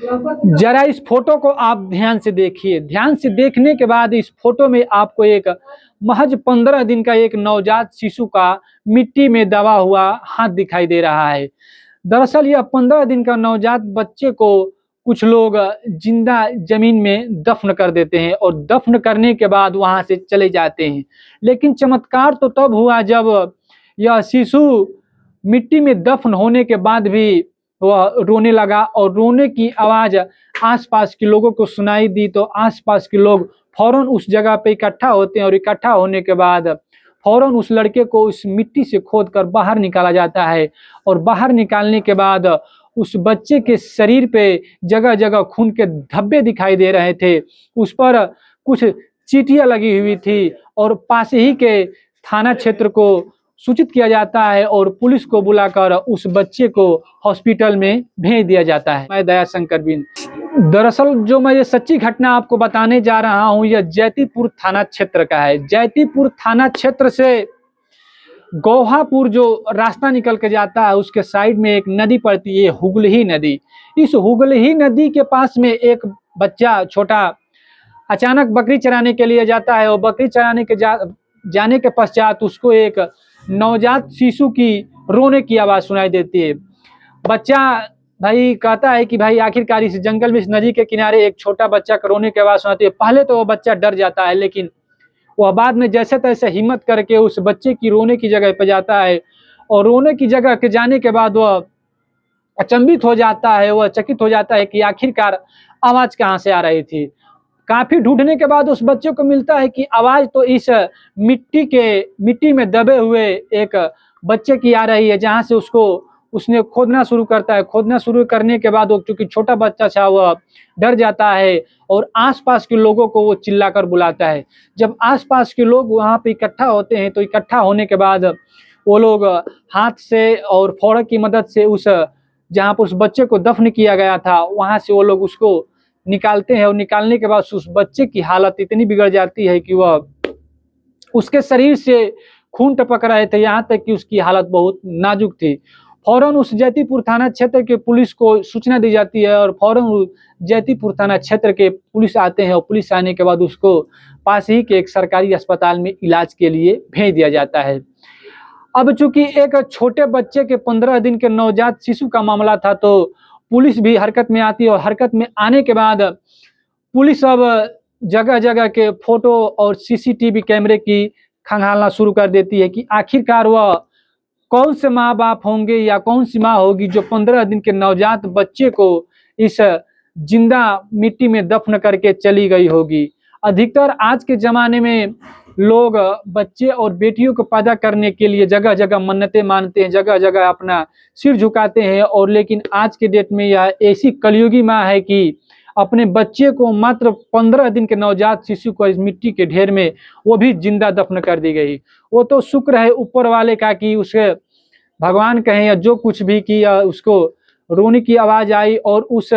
जरा इस फोटो को आप ध्यान से देखिए। ध्यान से देखने के बाद इस फोटो में आपको एक महज 15 दिन का एक नवजात शिशु का मिट्टी में दबा हुआ हाथ दिखाई दे रहा है। दरअसल यह 15 दिन का नवजात बच्चे को कुछ लोग जिंदा जमीन में दफन कर देते हैं और दफन करने के बाद वहां से चले जाते हैं। लेकिन चमत्कार तो तब हुआ जब यह शिशु मिट्टी में दफन होने के बाद भी वह रोने लगा और रोने की आवाज आसपास के लोगों को सुनाई दी, तो आसपास के लोग फौरन उस जगह पे इकट्ठा होते हैं और इकट्ठा होने के बाद फौरन उस लड़के को उस मिट्टी से खोदकर बाहर निकाला जाता है। और बाहर निकालने के बाद उस बच्चे के शरीर पे जगह जगह खून के धब्बे दिखाई दे रहे थे, उस पर कुछ चींटियां लगी हुई थी और पास ही के थाना क्षेत्र को सूचित किया जाता है और पुलिस को बुलाकर उस बच्चे को हॉस्पिटल में भेज दिया जाता है। मैं दया शंकर बिन। दरअसल जो मैं ये सच्ची घटना आपको बताने जा रहा हूँ, यह जैतीपुर थाना क्षेत्र का है। जैतीपुर थाना क्षेत्र से गोहापुर जो रास्ता निकल के जाता है उसके साइड में एक नदी पड़ती है, हुगली नदी। इस हुगली नदी के पास में एक बच्चा छोटा अचानक बकरी चराने के लिए जाता है और बकरी चराने के जाने के पश्चात उसको एक नवजात शिशु की रोने की आवाज सुनाई देती है। बच्चा भाई कहता है कि भाई आखिरकार इस जंगल में इस नदी के किनारे एक छोटा बच्चा का रोने की आवाज सुनाती है। पहले तो वो बच्चा डर जाता है, लेकिन वह बाद में जैसे तैसे हिम्मत करके उस बच्चे की रोने की जगह पे जाता है और रोने की जगह के जाने के बाद वह अचंभित हो जाता है, वह चकित हो जाता है कि आखिरकार आवाज कहाँ से आ रही थी। काफी ढूंढने के बाद उस बच्चे को मिलता है कि आवाज तो इस मिट्टी में दबे हुए एक बच्चे की आ रही है, जहां से उसने खोदना शुरू करता है। खोदना शुरू करने के बाद वो चूंकि छोटा बच्चा था वह डर जाता है और आसपास के लोगों को वो चिल्लाकर बुलाता है। जब आसपास के लोग वहां पे इकट्ठा होते हैं तो इकट्ठा होने के बाद वो लोग हाथ से और फावड़े की मदद से उस जहां पर उस बच्चे को दफन किया गया था वहां से वो लोग उसको निकालते हैं और निकालने के बाद उस बच्चे की हालत इतनी बिगड़ जाती है कि वह उसके शरीर से खून टपक रहे थे, यहाँ तक कि उसकी हालत बहुत नाजुक थी। फौरन उस जैतीपुर थाना क्षेत्र के पुलिस को सूचना दी जाती है और फौरन जैतीपुर थाना क्षेत्र के पुलिस आते हैं और पुलिस आने के बाद उसको पास ही के एक सरकारी अस्पताल में इलाज के लिए भेज दिया जाता है। अब चूंकि एक छोटे बच्चे के 15 दिन के नवजात शिशु का मामला था तो पुलिस भी हरकत में आती है और हरकत में आने के बाद पुलिस अब जगह जगह के फोटो और सीसीटीवी कैमरे की खंगालना शुरू कर देती है कि आखिरकार वह कौन से माँ बाप होंगे या कौन सी माँ होगी जो 15 दिन के नवजात बच्चे को इस जिंदा मिट्टी में दफन करके चली गई होगी। अधिकतर आज के जमाने में लोग बच्चे और बेटियों को पैदा करने के लिए जगह जगह मन्नतें मानते हैं, जगह जगह अपना सिर झुकाते हैं और लेकिन आज के डेट में यह ऐसी कलयुगी माँ है कि अपने बच्चे को मात्र 15 दिन के नवजात शिशु को इस मिट्टी के ढेर में वो भी जिंदा दफन कर दी गई। वो तो शुक्र है ऊपर वाले का कि उसे भगवान कहें या जो कुछ भी किया उसको रोने की आवाज आई और उस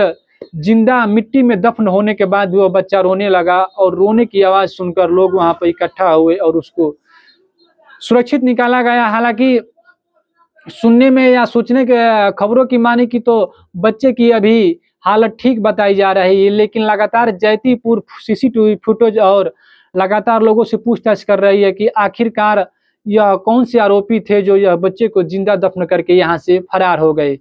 जिंदा मिट्टी में दफन होने के बाद वो बच्चा रोने लगा और रोने की आवाज सुनकर लोग वहां पर इकट्ठा हुए और उसको सुरक्षित निकाला गया। हालांकि सुनने में या सोचने के खबरों की माने की तो बच्चे की अभी हालत ठीक बताई जा रही है, लेकिन लगातार जैतीपुर सीसीटीवी फुटेज और लगातार लोगों से पूछताछ कर रही है कि आखिरकार यह कौन से आरोपी थे जो यह बच्चे को जिंदा दफन करके यहाँ से फरार हो गए।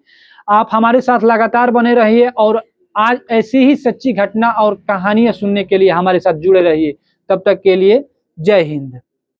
आप हमारे साथ लगातार बने रहिए और आज ऐसी ही सच्ची घटना और कहानियां सुनने के लिए हमारे साथ जुड़े रहिए। तब तक के लिए जय हिंद।